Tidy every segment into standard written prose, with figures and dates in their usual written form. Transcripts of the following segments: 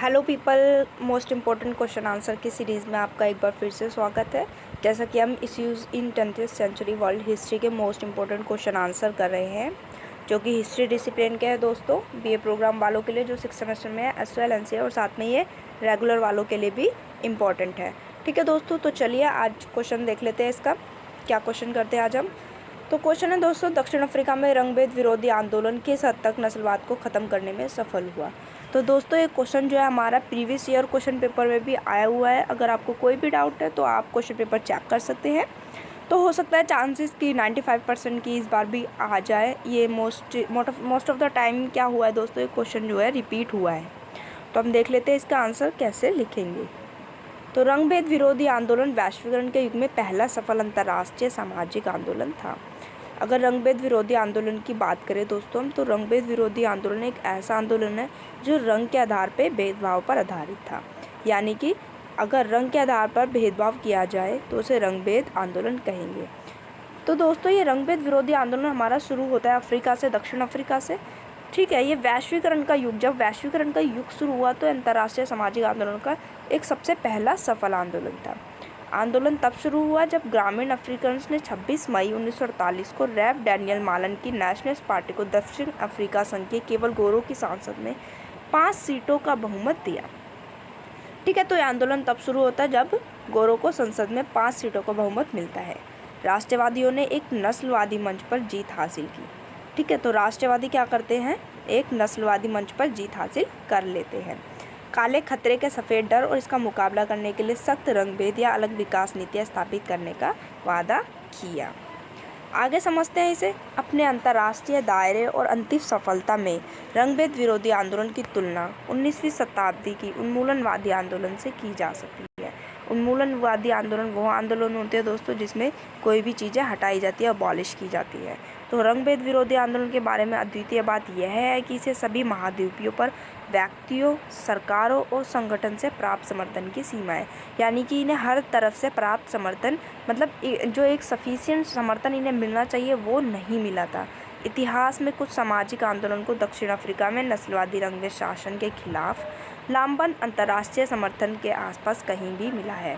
Hello people, most important question answer की series में आपका एक बार फिर से स्वागत है। जैसा कि हम issues in 20th century world history के मोस्ट इम्पोर्टेंट क्वेश्चन आंसर कर रहे हैं, जो कि हिस्ट्री डिसिप्लिन के हैं दोस्तों, बीए प्रोग्राम वालों के लिए जो 6 सेमेस्टर में है, एसवाल एनसीआर, और साथ में ये रेगुलर वालों के लिए भी इम्पॉर्टेंट है। ठीक है दोस्तों, तो चलिए आज क्वेश्चन देख लेते हैं। इसका क्या क्वेश्चन करते हैं आज हम। तो क्वेश्चन है दोस्तों, दक्षिण अफ्रीका में रंगभेद विरोधी आंदोलन किस हद तक नस्लवाद को ख़त्म करने में सफल हुआ। तो दोस्तों ये क्वेश्चन जो है हमारा प्रीवियस ईयर क्वेश्चन पेपर में भी आया हुआ है। अगर आपको कोई भी डाउट है तो आप क्वेश्चन पेपर चेक कर सकते हैं। तो हो सकता है चांसेस कि 95% की इस बार भी आ जाए। ये मोस्ट ऑफ द टाइम क्या हुआ है दोस्तों, ये क्वेश्चन जो है रिपीट हुआ है। तो हम देख लेते हैं इसका आंसर कैसे लिखेंगे। तो रंगभेद विरोधी आंदोलन वैश्वीकरण के युग में पहला सफल अंतर्राष्ट्रीय सामाजिक आंदोलन था। अगर रंगभेद विरोधी आंदोलन की बात करें दोस्तों, तो रंगभेद विरोधी आंदोलन एक ऐसा आंदोलन है जो रंग के आधार पर भेदभाव पर आधारित था। यानी कि अगर रंग के आधार पर भेदभाव किया जाए तो उसे रंगभेद आंदोलन कहेंगे। तो दोस्तों ये रंगभेद विरोधी आंदोलन हमारा शुरू होता है अफ्रीका से, दक्षिण अफ्रीका से। ठीक है, ये वैश्वीकरण का युग, जब वैश्वीकरण का युग शुरू हुआ तो अंतर्राष्ट्रीय सामाजिक आंदोलन का एक सबसे पहला सफल आंदोलन था। आंदोलन तब शुरू हुआ जब ग्रामीण अफ्रीकन्स ने 26 मई 1948 को रेव डैनियल मालन की नेशनलिस्ट पार्टी को दक्षिण अफ्रीका संघ के केवल गोरों की संसद में 5 सीटों का बहुमत दिया। ठीक है, तो ये आंदोलन तब शुरू होता है जब गोरों को संसद में 5 सीटों का बहुमत मिलता है। राष्ट्रवादियों ने एक नस्लवादी मंच पर जीत हासिल की। ठीक है, तो राष्ट्रवादी क्या करते हैं, एक नस्लवादी मंच पर जीत हासिल कर लेते हैं। काले खतरे के सफ़ेद डर और इसका मुकाबला करने के लिए सख्त रंगभेद या अलग विकास नीतियाँ स्थापित करने का वादा किया। आगे समझते हैं इसे। अपने अंतर्राष्ट्रीय दायरे और अंतिम सफलता में रंगभेद विरोधी आंदोलन की तुलना 19वीं शताब्दी की उन्मूलनवादी आंदोलन से की जा सकती है। उन्मूलनवादी आंदोलन वो आंदोलन होते हैं दोस्तों जिसमें कोई भी चीज़ें हटाई जाती है, अबॉलिश की जाती है। तो रंगभेद विरोधी आंदोलन के बारे में अद्वितीय बात यह है कि इसे सभी महाद्वीपियों पर व्यक्तियों, सरकारों और संगठन से प्राप्त समर्थन की सीमा है। यानी कि इन्हें हर तरफ से प्राप्त समर्थन, मतलब जो एक सफिशिएंट समर्थन इन्हें मिलना चाहिए वो नहीं मिला था। इतिहास में कुछ सामाजिक आंदोलन को दक्षिण अफ्रीका में नस्लवादी रंगभेद शासन के खिलाफ लामबंद अंतर्राष्ट्रीय समर्थन के आसपास कहीं भी मिला है।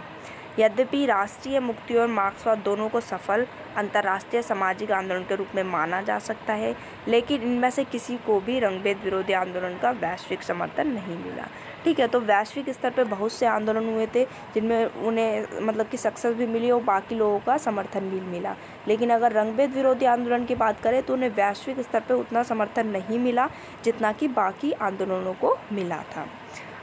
यद्यपि राष्ट्रीय मुक्ति और मार्क्सवाद दोनों को सफल अंतर्राष्ट्रीय सामाजिक आंदोलन के रूप में माना जा सकता है, लेकिन इनमें से किसी को भी रंगभेद विरोधी आंदोलन का वैश्विक समर्थन नहीं मिला। ठीक है, तो वैश्विक स्तर पे बहुत से आंदोलन हुए थे जिनमें उन्हें मतलब कि सक्सेस भी मिली और बाकी लोगों का समर्थन भी मिला। लेकिन अगर रंगभेद विरोधी आंदोलन की बात करें तो उन्हें वैश्विक स्तर पे उतना समर्थन नहीं मिला जितना कि बाकी आंदोलनों को मिला था।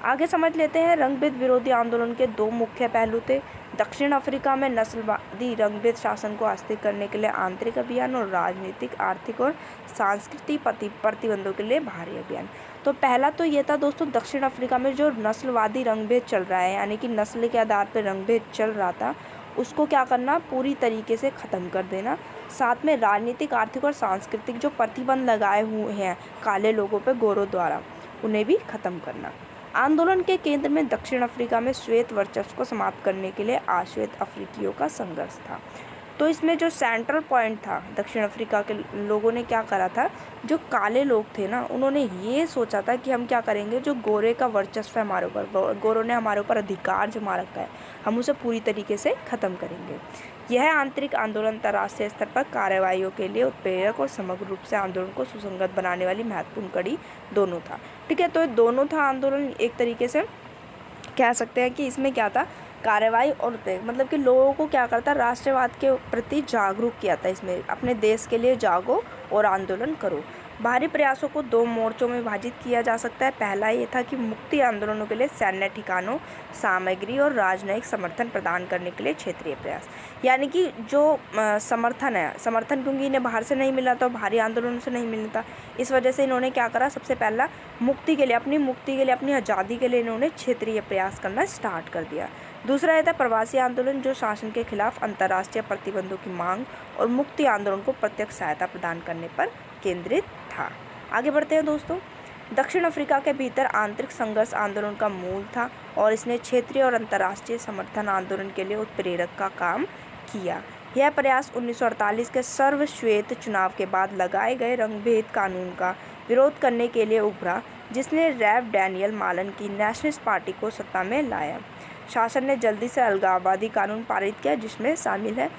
आगे समझ लेते हैं। रंगभेद विरोधी आंदोलन के 2 मुख्य पहलू थे। दक्षिण अफ्रीका में नस्लवादी रंगभेद शासन को अस्थिर करने के लिए आंतरिक अभियान और राजनीतिक, आर्थिक और सांस्कृतिक प्रतिबंधों के लिए बाहरी अभियान। तो पहला तो ये था दोस्तों, दक्षिण अफ्रीका में जो नस्लवादी रंगभेद चल रहा है, यानी कि नस्ल के आधार पर रंगभेद चल रहा था, उसको क्या करना, पूरी तरीके से ख़त्म कर देना। साथ में राजनीतिक, आर्थिक और सांस्कृतिक जो प्रतिबंध लगाए हुए हैं काले लोगों पर गोरों द्वारा, उन्हें भी ख़त्म करना। आंदोलन के केंद्र में दक्षिण अफ्रीका में श्वेत वर्चस्व को समाप्त करने के लिए अश्वेत अफ्रीकियों का संघर्ष था। तो इसमें जो सेंट्रल पॉइंट था, दक्षिण अफ्रीका के लोगों ने क्या करा था, जो काले लोग थे ना, उन्होंने ये सोचा था कि हम क्या करेंगे, जो गोरे का वर्चस्व है हमारे ऊपर, गोरों ने हमारे ऊपर अधिकार जमा रखा है, हम उसे पूरी तरीके से ख़त्म करेंगे। यह आंतरिक आंदोलन अंतर्राष्ट्रीय स्तर पर कार्रवाइयों के लिए उत्प्रेरक और समग्र रूप से आंदोलन को सुसंगत बनाने वाली महत्वपूर्ण कड़ी दोनों था। ठीक है, तो दोनों था आंदोलन, एक तरीके से कह सकते हैं कि इसमें क्या था, कार्रवाई और मतलब कि लोगों को क्या करता, राष्ट्रवाद के प्रति जागरूक किया था। इसमें अपने देश के लिए जागो और आंदोलन करो। बाहरी प्रयासों को 2 मोर्चों में विभाजित किया जा सकता है। पहला ये था कि मुक्ति आंदोलनों के लिए सैन्य ठिकानों, सामग्री और राजनयिक समर्थन प्रदान करने के लिए क्षेत्रीय प्रयास। यानी कि जो समर्थन है, समर्थन क्योंकि इन्हें बाहर से नहीं मिला था, बाहरी आंदोलनों से नहीं मिलता, इस वजह से इन्होंने क्या करा, सबसे पहला मुक्ति के लिए, अपनी आज़ादी के लिए इन्होंने क्षेत्रीय प्रयास करना स्टार्ट कर दिया। दूसरा यह था प्रवासी आंदोलन, जो शासन के खिलाफ अंतर्राष्ट्रीय प्रतिबंधों की मांग और मुक्ति आंदोलन को प्रत्यक्ष सहायता प्रदान करने पर केंद्रित था। आगे बढ़ते हैं दोस्तों। दक्षिण अफ्रीका के भीतर आंतरिक संघर्ष आंदोलन का मूल था और इसने क्षेत्रीय और अंतर्राष्ट्रीय समर्थन आंदोलन के लिए उत्प्रेरक का काम किया। यह प्रयास 1948 के सर्वश्वेत चुनाव के बाद लगाए गए रंगभेद कानून का विरोध करने के लिए उभरा, जिसने रेव डैनियल मालन की नेशनलिस्ट पार्टी को सत्ता में लाया। शासन ने जल्दी से अलगाववादी कानून पारित किया जिसमें शामिल है,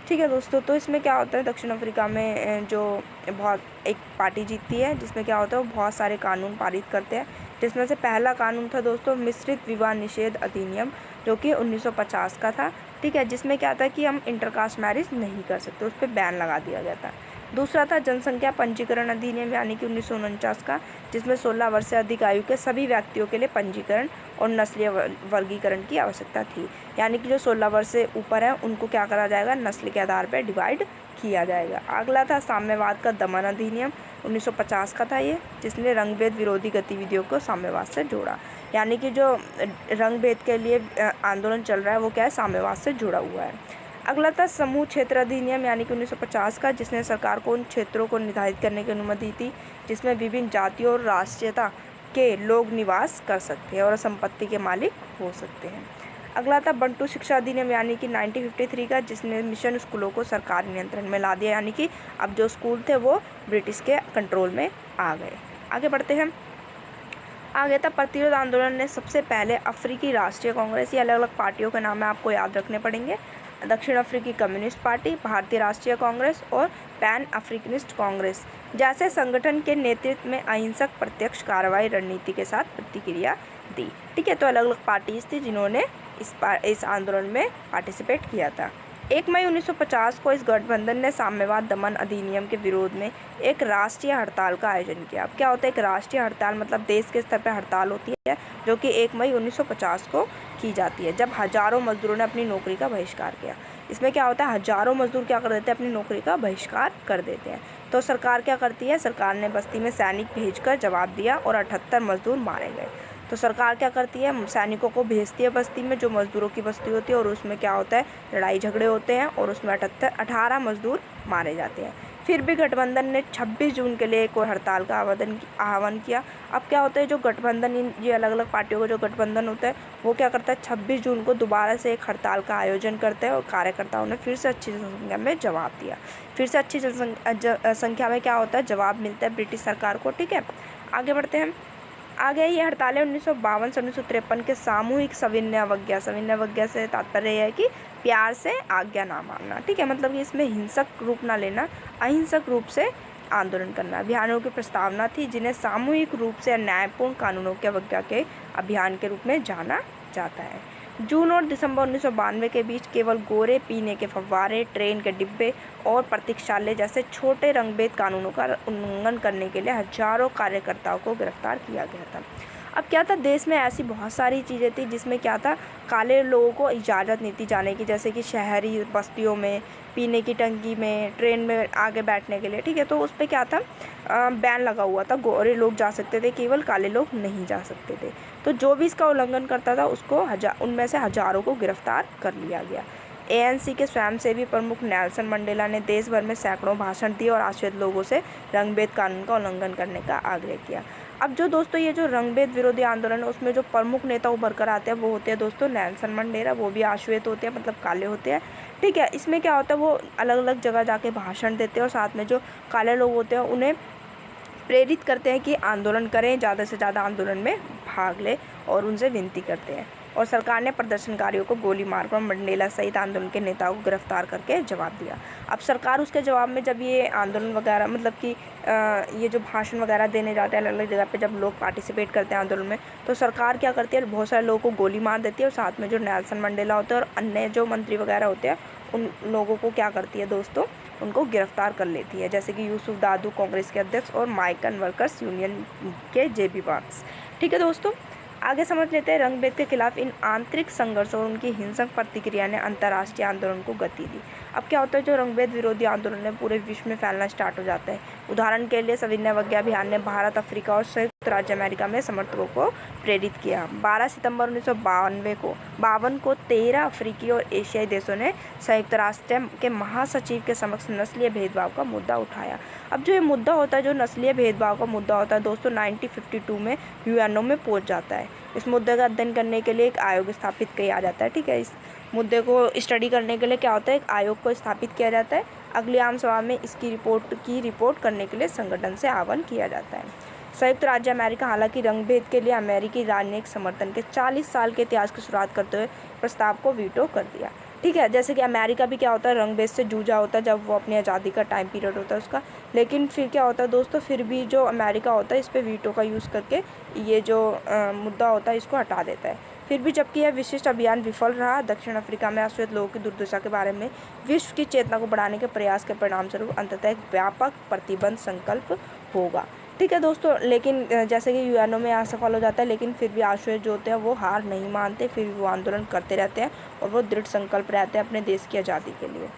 ठीक है दोस्तों। तो इसमें क्या होता है, दक्षिण अफ्रीका में जो बहुत एक पार्टी जीतती है जिसमें क्या होता है वो बहुत सारे कानून पारित करते हैं, जिसमें से पहला कानून था दोस्तों मिश्रित विवाह निषेध अधिनियम, जो कि 1950 का था, ठीक है, जिसमें क्या था कि हम इंटरकास्ट मैरिज नहीं कर सकते, उस पर बैन लगा दिया गया था। दूसरा था जनसंख्या पंजीकरण अधिनियम यानी कि 1949 का, जिसमें 16 वर्ष से अधिक आयु के सभी व्यक्तियों के लिए पंजीकरण और नस्लीय वर्गीकरण की आवश्यकता थी, यानी कि जो 16 वर्ष से ऊपर है उनको क्या करा जाएगा, नस्ल के आधार पर डिवाइड किया जाएगा। अगला था साम्यवाद का दमन अधिनियम, 1950 का था ये, जिसने रंगभेद विरोधी गतिविधियों को साम्यवाद से जोड़ा, यानी कि जो रंगभेद के लिए आंदोलन चल रहा है वो क्या है, साम्यवाद से जुड़ा हुआ है। अगला था समूह क्षेत्र अधिनियम यानी कि 1950 का, जिसने सरकार को उन क्षेत्रों को निर्धारित करने की अनुमति दी थी जिसमें विभिन्न जातियों और राष्ट्रीयता के लोग निवास कर सकते हैं और संपत्ति के मालिक हो सकते हैं। अगला था बंटू शिक्षा अधिनियम यानी कि 1953 का, जिसने मिशन स्कूलों को सरकारी नियंत्रण में ला दिया, यानी कि अब जो स्कूल थे वो ब्रिटिश के कंट्रोल में आ गए। आगे बढ़ते हैं। आगे था प्रतिरोध आंदोलन ने सबसे पहले अफ्रीकी राष्ट्रीय कांग्रेस, ये अलग अलग पार्टियों के नाम आपको याद रखने पड़ेंगे, दक्षिण अफ्रीकी कम्युनिस्ट पार्टी, भारतीय राष्ट्रीय कांग्रेस और पैन अफ्रीकनिस्ट कांग्रेस जैसे संगठन के नेतृत्व में अहिंसक प्रत्यक्ष कार्रवाई रणनीति के साथ प्रतिक्रिया दी, ठीक है। तो अलग अलग पार्टीज थी जिन्होंने इस आंदोलन में पार्टिसिपेट किया था। 1 मई 1950 को इस गठबंधन ने साम्यवाद दमन अधिनियम के विरोध में एक राष्ट्रीय हड़ताल का आयोजन किया। अब क्या होता है एक राष्ट्रीय हड़ताल, मतलब देश के स्तर पर हड़ताल होती है जो कि 1 मई 1950 को की जाती है, जब हजारों मजदूरों ने अपनी नौकरी का बहिष्कार किया। इसमें क्या होता है, हजारों मजदूर क्या कर देते हैं, अपनी नौकरी का बहिष्कार कर देते हैं। तो सरकार क्या करती है, सरकार ने बस्ती में सैनिक भेजकर जवाब दिया और 78 मजदूर मारे गए। तो सरकार क्या करती है, सैनिकों को भेजती है बस्ती में, जो मजदूरों की बस्ती होती है, और उसमें क्या होता है लड़ाई झगड़े होते हैं और उसमें 18 मजदूर मारे जाते हैं। फिर भी गठबंधन ने 26 जून के लिए कोई हड़ताल का आह्वान किया। अब क्या होता है, जो गठबंधन ये अलग अलग पार्टियों का जो गठबंधन होता है वो क्या करता है 26 जून को दोबारा से एक हड़ताल का आयोजन करता है और कार्यकर्ताओं ने फिर से अच्छी संख्या में जवाब दिया। फिर से अच्छी संख्या में क्या होता है जवाब मिलता है ब्रिटिश सरकार को, ठीक है। आगे बढ़ते हैं। आगे ये हड़तालें 1952 से 1953 के सामूहिक सविनय अवज्ञा से तात्पर्य है कि प्यार से आज्ञा ना मानना, ठीक है, मतलब कि इसमें हिंसक रूप ना लेना, अहिंसक रूप से आंदोलन करना। अभियानों की प्रस्तावना थी जिन्हें सामूहिक रूप से न्यायपूर्ण कानूनों की अवज्ञा के अभियान के रूप में जाना जाता है। जून और दिसंबर 1992 के बीच केवल गोरे, पीने के फव्वारे, ट्रेन के डिब्बे और प्रतीक्षालय जैसे छोटे रंगभेद कानूनों का उल्लंघन करने के लिए हजारों कार्यकर्ताओं को गिरफ्तार किया गया था। अब क्या था, देश में ऐसी बहुत सारी चीज़ें थी जिसमें क्या था, काले लोगों को इजाज़त नहीं थी जाने की, जैसे कि शहरी बस्तियों में, पीने की टंकी में, ट्रेन में आगे बैठने के लिए, ठीक है। तो उस पर क्या था, बैन लगा हुआ था, गोरे लोग जा सकते थे, केवल काले लोग नहीं जा सकते थे। तो जो भी इसका उल्लंघन करता था उसको उनमें से हजारों को गिरफ्तार कर लिया गया। ANC के स्वयंसेवी प्रमुख नेल्सन मंडेला ने देश भर में सैकड़ों भाषण दिए और आश्रित लोगों से रंगभेद कानून का उल्लंघन करने का आग्रह किया। अब जो दोस्तों ये जो रंगभेद विरोधी आंदोलन है उसमें जो प्रमुख नेता उभर कर आते हैं वो होते हैं दोस्तों नेल्सन मंडेला, वो भी आश्वेत होते हैं, मतलब काले होते हैं, ठीक है। इसमें क्या होता है, वो अलग अलग जगह जाके भाषण देते हैं और साथ में जो काले लोग होते हैं उन्हें प्रेरित करते हैं कि आंदोलन करें, ज़्यादा से ज़्यादा आंदोलन में भाग लें और उनसे विनती करते हैं। और सरकार ने प्रदर्शनकारियों को गोली मारकर मंडेला सहित आंदोलन के नेताओं को गिरफ्तार करके जवाब दिया। अब सरकार उसके जवाब में जब ये आंदोलन वगैरह मतलब कि ये जो भाषण वगैरह देने जाते हैं अलग अलग जगह पे, जब लोग पार्टिसिपेट करते हैं आंदोलन में, तो सरकार क्या करती है, बहुत सारे लोगों को गोली मार देती है और साथ में जो नेल्सन मंडेला होते हैं और अन्य जो मंत्री वगैरह होते हैं उन लोगों को क्या करती है दोस्तों, उनको गिरफ्तार कर लेती है, जैसे कि यूसुफ दादू कांग्रेस के अध्यक्ष और माइकन वर्कर्स यूनियन के JB वार्ड्स, ठीक है दोस्तों। आगे समझ लेते हैं रंगभेद के खिलाफ इन आंतरिक संघर्षों और उनकी हिंसक प्रतिक्रिया ने अंतर्राष्ट्रीय आंदोलन को गति दी। अब क्या होता है, जो रंगभेद विरोधी आंदोलन है पूरे विश्व में फैलना स्टार्ट हो जाता है। उदाहरण के लिए सविनय अवज्ञा अभियान ने भारत, अफ्रीका और संयुक्त राज्य अमेरिका में समर्थकों को प्रेरित किया। 12 सितंबर 1952 को 13 अफ्रीकी और एशियाई देशों ने संयुक्त राष्ट्र के महासचिव के समक्ष नस्लीय भेदभाव का मुद्दा उठाया। अब जो ये मुद्दा होता है, जो नस्लीय भेदभाव का मुद्दा होता है दोस्तों, 1952 में UNO में पहुंच जाता है। इस मुद्दे का अध्ययन करने के लिए एक आयोग स्थापित किया जाता है, ठीक है। इस मुद्दे को स्टडी करने के लिए क्या होता है, एक आयोग को स्थापित किया जाता है। अगली आम सभा में इसकी रिपोर्ट करने के लिए संगठन से आह्वान किया जाता है। संयुक्त राज्य अमेरिका हालांकि रंगभेद के लिए अमेरिकी राजनयिक समर्थन के 40 साल के इतिहास की शुरुआत करते हुए प्रस्ताव को वीटो कर दिया। ठीक है, जैसे कि अमेरिका भी क्या होता है, रंगभेद से जूझा होता है जब वो अपनी आज़ादी का टाइम पीरियड होता है उसका, लेकिन फिर क्या होता है दोस्तों, फिर भी जो अमेरिका होता है इस पर वीटो का यूज़ करके ये जो मुद्दा होता है इसको हटा देता है। फिर भी जबकि यह विशिष्ट अभियान विफल रहा, दक्षिण अफ्रीका में आश्रित लोगों की दुर्दशा के बारे में विश्व की चेतना को बढ़ाने के प्रयास के परिणामस्वरूप अंततः एक व्यापक प्रतिबंध संकल्प होगा। ठीक है दोस्तों, लेकिन जैसे कि यूएनओ में असफल हो जाता है, लेकिन फिर भी आश्रित जो होते हैं वो हार नहीं मानते, फिर भी वो आंदोलन करते रहते हैं और वो दृढ़ संकल्प रहते हैं अपने देश की आज़ादी के लिए।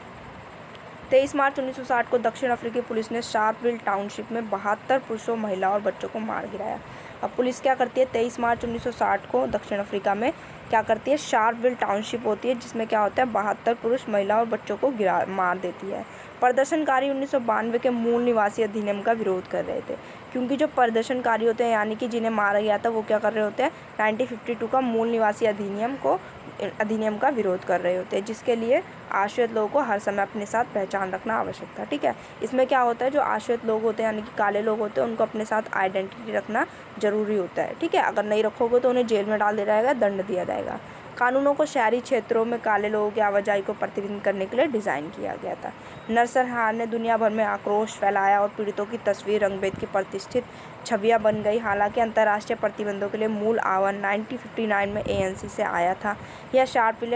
23 मार्च 1960 को दक्षिण अफ्रीकी पुलिस ने शार्पविल टाउनशिप में 72 पुरुषों, महिलाओं और बच्चों को मार गिराया। अब पुलिस क्या करती है, 23 मार्च 1960 को दक्षिण अफ्रीका में क्या करती है, शार्पविल टाउनशिप होती है जिसमें क्या होता है 72 पुरुष, महिलाओं और बच्चों को मार देती है। प्रदर्शनकारी 1992 के मूल निवासी अधिनियम का विरोध कर रहे थे, क्योंकि जो प्रदर्शनकारी होते हैं यानी कि जिन्हें मारा गया था वो क्या कर रहे होते हैं, 1952 का मूल निवासी अधिनियम का विरोध कर रहे होते हैं, जिसके लिए आश्रित लोगों को हर समय अपने साथ पहचान रखना आवश्यक था। ठीक है, इसमें क्या होता है, जो आश्रित लोग होते हैं यानी कि काले लोग होते हैं उनको अपने साथ आइडेंटिटी रखना ज़रूरी होता है। ठीक है, अगर नहीं रखोगे तो उन्हें जेल में डाल दिया जाएगा, दंड दिया जाएगा। कानूनों को शहरी क्षेत्रों में काले लोगों की आवाजाही को प्रतिबंधित करने के लिए डिज़ाइन किया गया था। नरसंहार ने दुनिया भर में आक्रोश फैलाया और पीड़ितों की तस्वीर रंगभेद की प्रतिष्ठित छवियां बन गई। हालांकि अंतर्राष्ट्रीय प्रतिबंधों के लिए मूल आह्वान 1959 में ANC से आया था। यह शार्पविल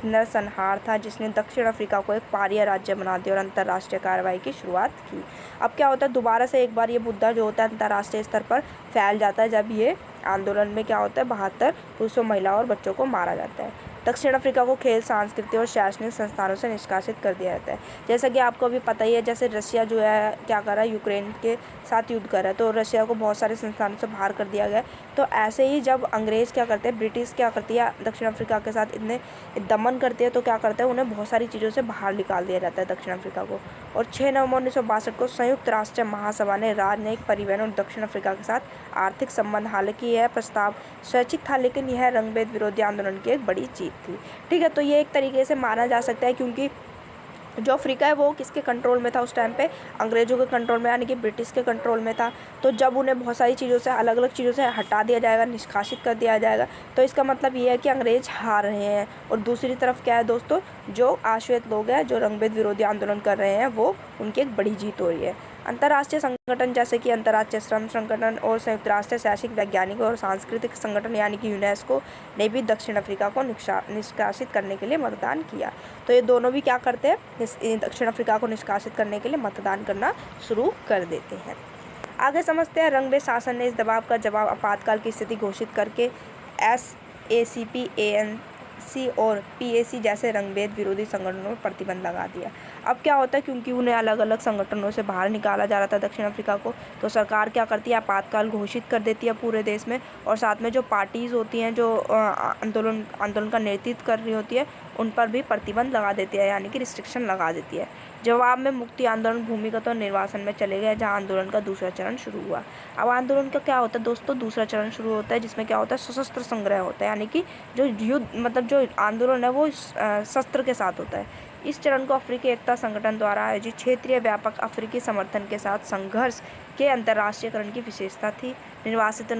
नरसंहार था जिसने दक्षिण अफ्रीका को एक पारिया राज्य बना दिया और अंतर्राष्ट्रीय कार्रवाई की शुरुआत की। अब क्या होता है, दोबारा से एक बार ये मुद्दा जो होता है अंतर्राष्ट्रीय स्तर पर फैल जाता है जब ये आंदोलन में क्या होता है 72 पुरुषों, महिलाओं और बच्चों को मारा जाता है। दक्षिण अफ्रीका को खेल, सांस्कृतिक और शैक्षणिक संस्थानों से निष्कासित कर दिया जाता है। जैसा कि आपको अभी पता ही है, जैसे रशिया जो है क्या कर रहा है, यूक्रेन के साथ युद्ध कर रहा है, तो रशिया को बहुत सारे संस्थानों से बाहर कर दिया गया। तो ऐसे ही जब अंग्रेज़ क्या करते हैं, ब्रिटिश क्या करती है, दक्षिण अफ्रीका के साथ इतने दमन करती है तो क्या करते हैं, उन्हें बहुत सारी चीज़ों से बाहर निकाल दिया जाता है दक्षिण अफ्रीका को। और 6 नवंबर 1962 को संयुक्त राष्ट्र महासभा ने राजनयिक, परिवहन और दक्षिण अफ्रीका के साथ आर्थिक संबंध, हालांकि यह प्रस्ताव स्वैच्छिक था लेकिन यह रंगभेद विरोधी आंदोलन की एक बड़ी जीत थी। ठीक है, तो ये एक तरीके से माना जा सकता है क्योंकि जो अफ्रीका है वो किसके कंट्रोल में था उस टाइम पे, अंग्रेज़ों के कंट्रोल में यानी कि ब्रिटिश के कंट्रोल में था। तो जब उन्हें बहुत सारी चीज़ों से, अलग अलग चीज़ों से हटा दिया जाएगा, निष्कासित कर दिया जाएगा, तो इसका मतलब ये है कि अंग्रेज़ हार रहे हैं। और दूसरी तरफ क्या है दोस्तों, जो आश्रित लोग हैं, जो रंगभेद विरोधी आंदोलन कर रहे हैं, वो उनकी एक बड़ी जीत हो रही है। अंतर्राष्ट्रीय संगठन जैसे कि अंतर्राष्ट्रीय श्रम संगठन और संयुक्त राष्ट्र शैक्षिक, वैज्ञानिक और सांस्कृतिक संगठन यानी कि यूनेस्को ने भी दक्षिण अफ्रीका को निष्कासित करने के लिए मतदान किया। तो ये दोनों भी क्या करते हैं, दक्षिण अफ्रीका को निष्कासित करने के लिए मतदान करना शुरू कर देते हैं। आगे समझते हैं, रंगभेद शासन ने इस दबाव का जवाब आपातकाल की स्थिति घोषित करके SACP, ANC और PAC जैसे रंगभेद विरोधी संगठनों पर प्रतिबंध लगा दिया। अब क्या होता है, क्योंकि उन्हें अलग अलग संगठनों से बाहर निकाला जा रहा था दक्षिण अफ्रीका को, तो सरकार क्या करती है, आपातकाल घोषित कर देती है पूरे देश में। और साथ में जो पार्टीज़ होती हैं जो आंदोलन का नेतृत्व कर रही होती है उन पर भी प्रतिबंध लगा देती है, यानी कि रिस्ट्रिक्शन लगा देती है। जवाब में मुक्ति आंदोलन भूमिगत और निर्वासन में चले गए, जहाँ आंदोलन का दूसरा चरण शुरू हुआ। अब आंदोलन का क्या होता है दोस्तों, दूसरा चरण शुरू होता है जिसमें क्या होता है, सशस्त्र संग्रह होता है, यानी कि जो युद्ध मतलब जो आंदोलन है वो शस्त्र के साथ होता है। इस चरण को अफ्रीकी एकता संगठन द्वारा आयोजित क्षेत्रीय व्यापक अफ्रीकी समर्थन के साथ संघर्ष के अंतर्राष्ट्रीयकरण की विशेषता थी। निर्वासित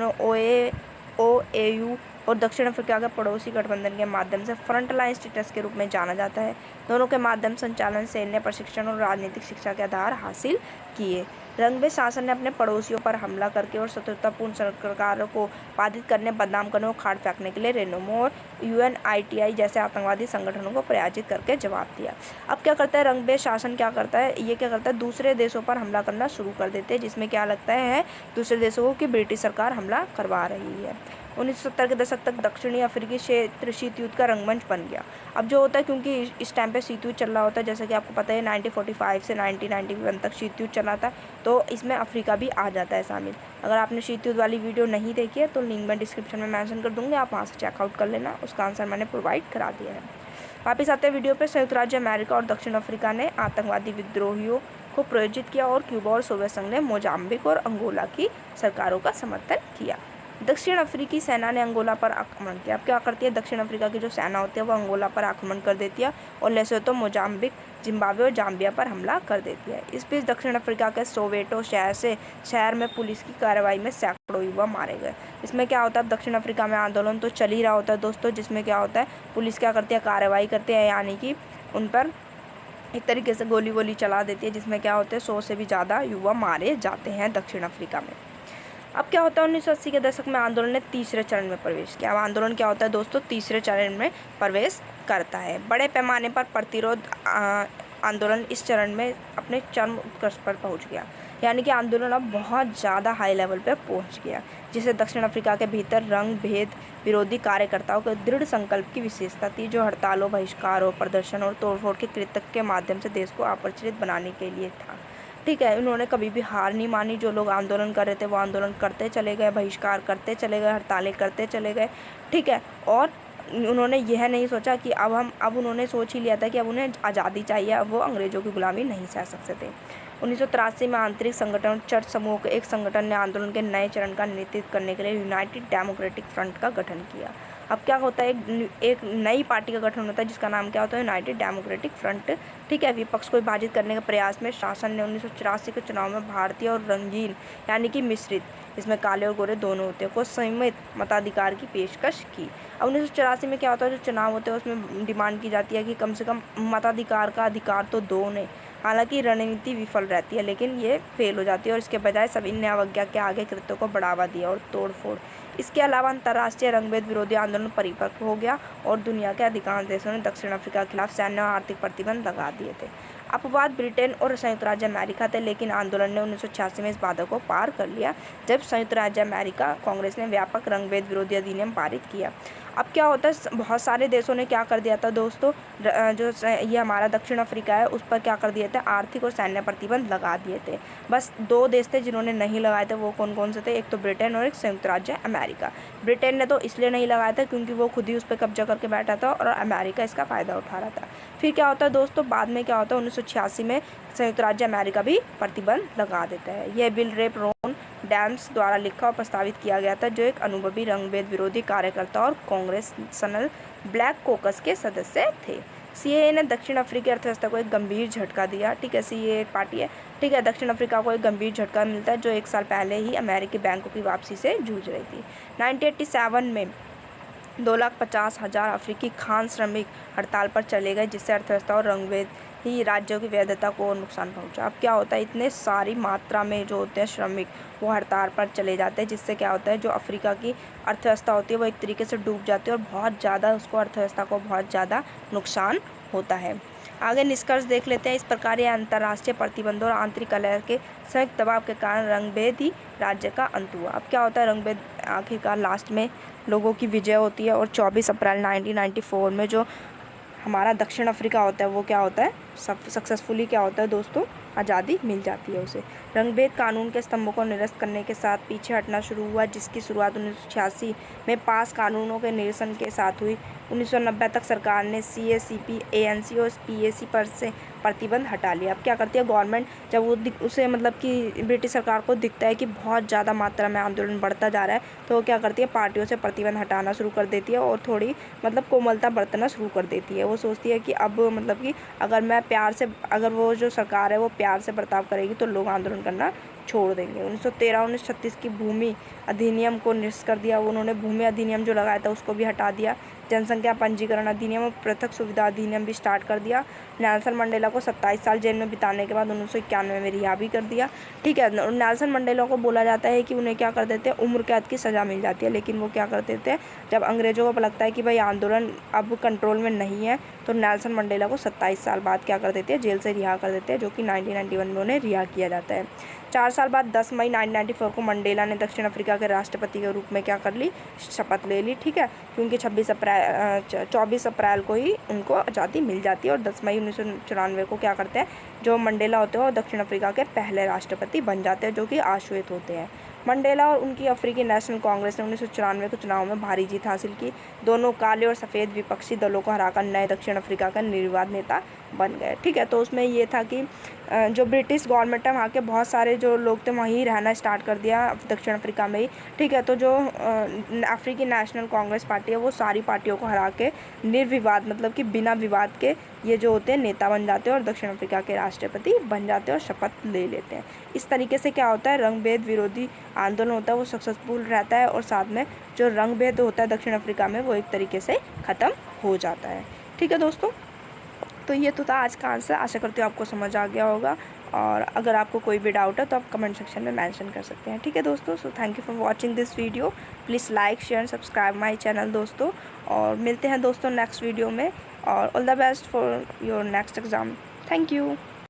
OAU और दक्षिण अफ्रीका के पड़ोसी गठबंधन के माध्यम से फ्रंटलाइन स्टेटस के रूप में जाना जाता है। दोनों के माध्यम संचालन, सैन्य प्रशिक्षण और राजनीतिक शिक्षा के आधार हासिल किए। रंगभेद शासन ने अपने पड़ोसियों पर हमला करके और शत्रुतापूर्ण सरकारों को बाधित करने, बदनाम करने और खाड़ फेंकने के लिए रेनोमो और UNITI जैसे आतंकवादी संगठनों को पराजित करके जवाब दिया। अब क्या करता है रंगभेद शासन, क्या करता है, ये क्या करता है, दूसरे देशों पर हमला करना शुरू कर देते हैं, जिसमें क्या लगता है दूसरे देशों को कि ब्रिटिश सरकार हमला करवा रही है। 1970 के दशक तक दक्षिणी अफ्रीकी क्षेत्र शीत युद्ध का रंगमंच बन गया। अब जो होता है, क्योंकि इस टाइम पे शीत युद्ध चल रहा होता है, जैसे कि आपको पता है 1945 से 1991 तक शीत युद्ध चला था, तो इसमें अफ्रीका भी आ जाता है शामिल। अगर आपने शीत युद्ध वाली वीडियो नहीं देखी है तो लिंक मैं डिस्क्रिप्शन में मेंशन कर दूँगी, आप वहाँ से चेकआउट कर लेना, उसका आंसर मैंने प्रोवाइड करा दिया है। वापस आते हैं वीडियो पर। संयुक्त राज्य अमेरिका और दक्षिण अफ्रीका ने आतंकवादी विद्रोहियों को प्रायोजित किया और क्यूबा और सोवियत संघ ने मोजाम्बिक और अंगोला की सरकारों का समर्थन किया। दक्षिण अफ्रीकी सेना ने अंगोला पर आक्रमण किया। अब क्या करती है दक्षिण अफ्रीका की जो सेना होती है वो अंगोला पर आक्रमण कर देती है और लेसोथो, मोजाम्बिक, जिम्बाब्वे और जाम्बिया पर हमला कर देती है। इस बीच दक्षिण अफ्रीका के सोवेटो शहर में पुलिस की कार्रवाई में सैकड़ों युवा मारे गए। इसमें क्या होता है, दक्षिण अफ्रीका में आंदोलन तो चल ही रहा होता है दोस्तों, जिसमें क्या होता है पुलिस क्या करती है, कार्रवाई करती है, यानी कि उन पर एक तरीके से गोली वोली चला देती है, जिसमें क्या होते हैं 100 से भी ज़्यादा युवा मारे जाते हैं दक्षिण अफ्रीका में। अब क्या होता है 1980 के दशक में आंदोलन ने तीसरे चरण में प्रवेश किया। अब आंदोलन क्या होता है दोस्तों, तीसरे चरण में प्रवेश करता है। बड़े पैमाने पर प्रतिरोध आंदोलन इस चरण में अपने चरम उत्कर्ष पर पहुंच गया, यानी कि आंदोलन अब बहुत ज़्यादा हाई लेवल पर पहुंच गया, जिसे दक्षिण अफ्रीका के भीतर रंग भेद विरोधी कार्यकर्ताओं के दृढ़ संकल्प की विशेषता थी, जो हड़तालों, बहिष्कारों, प्रदर्शन और तोड़फोड़ के कृत्य के माध्यम से देश को अप्रचलित बनाने के लिए था। ठीक है, उन्होंने कभी भी हार नहीं मानी। जो लोग आंदोलन कर रहे थे वो आंदोलन करते चले गए, बहिष्कार करते चले गए, हड़तालें करते चले गए। ठीक है, और उन्होंने यह नहीं सोचा कि अब उन्होंने सोच ही लिया था कि अब उन्हें आज़ादी चाहिए, अब वो अंग्रेज़ों की गुलामी नहीं सह सकते थे। 1983 में आंतरिक संगठन चर्च समूह के एक संगठन ने आंदोलन के नए चरण का नेतृत्व करने के लिए यूनाइटेड डेमोक्रेटिक फ्रंट का गठन किया। अब क्या होता है, एक नई पार्टी का गठन होता है जिसका नाम क्या होता है, यूनाइटेड डेमोक्रेटिक फ्रंट। ठीक है, विपक्ष को विभाजित करने के प्रयास में शासन ने 1984 के चुनाव में भारतीय और रंगीन, यानी कि मिश्रित, इसमें काले और गोरे दोनों होते हैं, को सीमित मताधिकार की पेशकश की। अब 1984 में क्या होता है, जो चुनाव होते हैं उसमें डिमांड की जाती है कि कम से कम मताधिकार का अधिकार तो दो ने। हालांकि रणनीति विफल रहती है, लेकिन ये फेल हो जाती है और इसके बजाय सभी ने अवज्ञा के आगे कृत्यों को बढ़ावा दिया और तोड़फोड़। इसके अलावा अंतर्राष्ट्रीय रंगभेद विरोधी आंदोलन परिपक्व हो गया और दुनिया के अधिकांश देशों ने दक्षिण अफ्रीका के खिलाफ सैन्य और आर्थिक प्रतिबंध लगा दिए थे। अपवाद ब्रिटेन और संयुक्त राज्य अमेरिका थे, लेकिन आंदोलन ने 1986 में इस बाधा को पार कर लिया जब संयुक्त राज्य अमेरिका कांग्रेस ने व्यापक रंगभेद विरोधी अधिनियम पारित किया। अब क्या होता है, बहुत सारे देशों ने क्या कर दिया था दोस्तों, जो ये हमारा दक्षिण अफ्रीका है उस पर क्या कर दिए थे, आर्थिक और सैन्य प्रतिबंध लगा दिए थे। बस दो देश थे जिन्होंने नहीं लगाए थे, वो कौन कौन से थे, एक तो ब्रिटेन और एक संयुक्त राज्य अमेरिका। ब्रिटेन ने तो इसलिए नहीं लगाया था क्योंकि वो खुद ही उस पर कब्जा करके बैठा था और अमेरिका इसका फ़ायदा उठा रहा था। फिर क्या होता है दोस्तों, बाद में क्या होता है 1986 में संयुक्त राज्य अमेरिका भी प्रतिबंध लगा देता है। यह बिल रेप रोन डैम्स द्वारा लिखा और प्रस्तावित किया गया था, जो एक अनुभवी रंगभेद विरोधी कार्यकर्ता और कांग्रेसनल ब्लैक कोकस के सदस्य थे। सीएए ने दक्षिण अफ्रीकी अर्थव्यवस्था को एक गंभीर झटका दिया। ठीक है, सीएए एक पार्टी है। ठीक है, दक्षिण अफ्रीका को एक गंभीर झटका मिलता है, जो 1 साल पहले ही अमेरिकी बैंकों की वापसी से जूझ रही थी। 1987 में 2,50,000 अफ्रीकी खान श्रमिक हड़ताल पर चले गए, जिससे अर्थव्यवस्था और रंगभेद ही राज्यों की वैधता को और नुकसान पहुंचा। अब क्या होता है, इतने सारी मात्रा में जो होते हैं श्रमिक वो हड़ताल पर चले जाते हैं, जिससे क्या होता है, जो अफ्रीका की अर्थव्यवस्था होती है वो एक तरीके से डूब जाती है और बहुत ज़्यादा उसको अर्थव्यवस्था को बहुत ज़्यादा नुकसान होता है। आगे निष्कर्ष देख लेते हैं। इस प्रकार ये अंतर्राष्ट्रीय प्रतिबंधों और आंतरिक कलह के संयुक्त दबाव के कारण रंगभेद ही राज्य का अंत हुआ। अब क्या होता है, रंगभेद आखिरकार लास्ट में लोगों की विजय होती है और 24 अप्रैल 1994 में जो हमारा दक्षिण अफ्रीका होता है वो क्या होता है, सक्सेसफुली क्या होता है दोस्तों, आज़ादी मिल जाती है उसे। रंगभेद कानून के स्तंभों को निरस्त करने के साथ पीछे हटना शुरू हुआ, जिसकी शुरुआत 1986 में पास कानूनों के निरसन के साथ हुई। 1990 तक सरकार ने CACP, ANC और PAC पर से प्रतिबंध हटा लिया। अब क्या करती है गवर्नमेंट, जब वो उसे मतलब कि ब्रिटिश सरकार को दिखता है कि बहुत ज़्यादा मात्रा में आंदोलन बढ़ता जा रहा है, तो वो क्या करती है, पार्टियों से प्रतिबंध हटाना शुरू कर देती है और थोड़ी मतलब कोमलता बरतना शुरू कर देती है। वो सोचती है कि अब मतलब कि अगर मैं प्यार से, अगर वो जो सरकार है वो प्यार से बर्ताव करेगी तो लोग आंदोलन करना छोड़ देंगे। 1913-1936 की भूमि अधिनियम को निरस्त कर दिया। उन्होंने भूमि अधिनियम जो लगाया था उसको भी हटा दिया। जनसंख्या पंजीकरण अधिनियम और पृथक सुविधा अधिनियम भी स्टार्ट कर दिया। नेल्सन मंडेला को 27 साल जेल में बिताने के बाद 1991 में रिहा भी कर दिया। ठीक है, नेल्सन मंडेला को बोला जाता है कि उन्हें क्या कर देते हैं, उम्र कैद की सज़ा मिल जाती है, लेकिन वो क्या कर देते हैं, जब अंग्रेज़ों को लगता है कि भाई आंदोलन अब कंट्रोल में नहीं है, तो नेल्सन मंडेला को 27 साल बाद क्या कर देते हैं, जेल से रिहा कर देते हैं, जो कि 1991 में उन्हें रिहा किया जाता है। 4 साल बाद 10 मई 1994 को मंडेला ने दक्षिण अफ्रीका के राष्ट्रपति के रूप में क्या कर ली, शपथ ले ली। ठीक है, क्योंकि 24 अप्रैल को ही उनको आज़ादी मिल जाती है और 10 मई 1994 को क्या करते हैं, जो मंडेला होते हैं वो दक्षिण अफ्रीका के पहले राष्ट्रपति बन जाते हैं, जो कि आश्वेत होते हैं। मंडेला और उनकी अफ्रीकी नेशनल कांग्रेस ने 1994 के चुनाव में भारी जीत हासिल की। दोनों काले और सफ़ेद विपक्षी दलों को हराकर नए दक्षिण अफ्रीका का निर्विवाद नेता बन गए। ठीक है, तो उसमें ये था कि जो ब्रिटिश गवर्नमेंट है वहाँ के बहुत सारे जो लोग थे वहीं रहना स्टार्ट कर दिया दक्षिण अफ्रीका में ही। ठीक है, तो जो अफ्रीकी नेशनल कांग्रेस पार्टी है वो सारी पार्टियों को हरा के निर्विवाद मतलब कि बिना विवाद के ये जो होते हैं नेता बन जाते हैं और दक्षिण अफ्रीका के राष्ट्रपति बन जाते हैं और शपथ ले लेते हैं। इस तरीके से क्या होता है, रंगभेद विरोधी आंदोलन होता है वो सक्सेसफुल रहता है और साथ में जो रंगभेद होता है दक्षिण अफ्रीका में वो एक तरीके से ख़त्म हो जाता है। ठीक है दोस्तों, तो ये तो था आज का आंसर। आशा करती हूँ आपको समझ आ गया होगा, और अगर आपको कोई भी डाउट है तो आप कमेंट सेक्शन में मेंशन कर सकते हैं। ठीक है दोस्तों, so thank you for watching this video. Please like share subscribe my channel दोस्तों, और मिलते हैं दोस्तों नेक्स्ट वीडियो में, और all the best for your next exam. Thank you.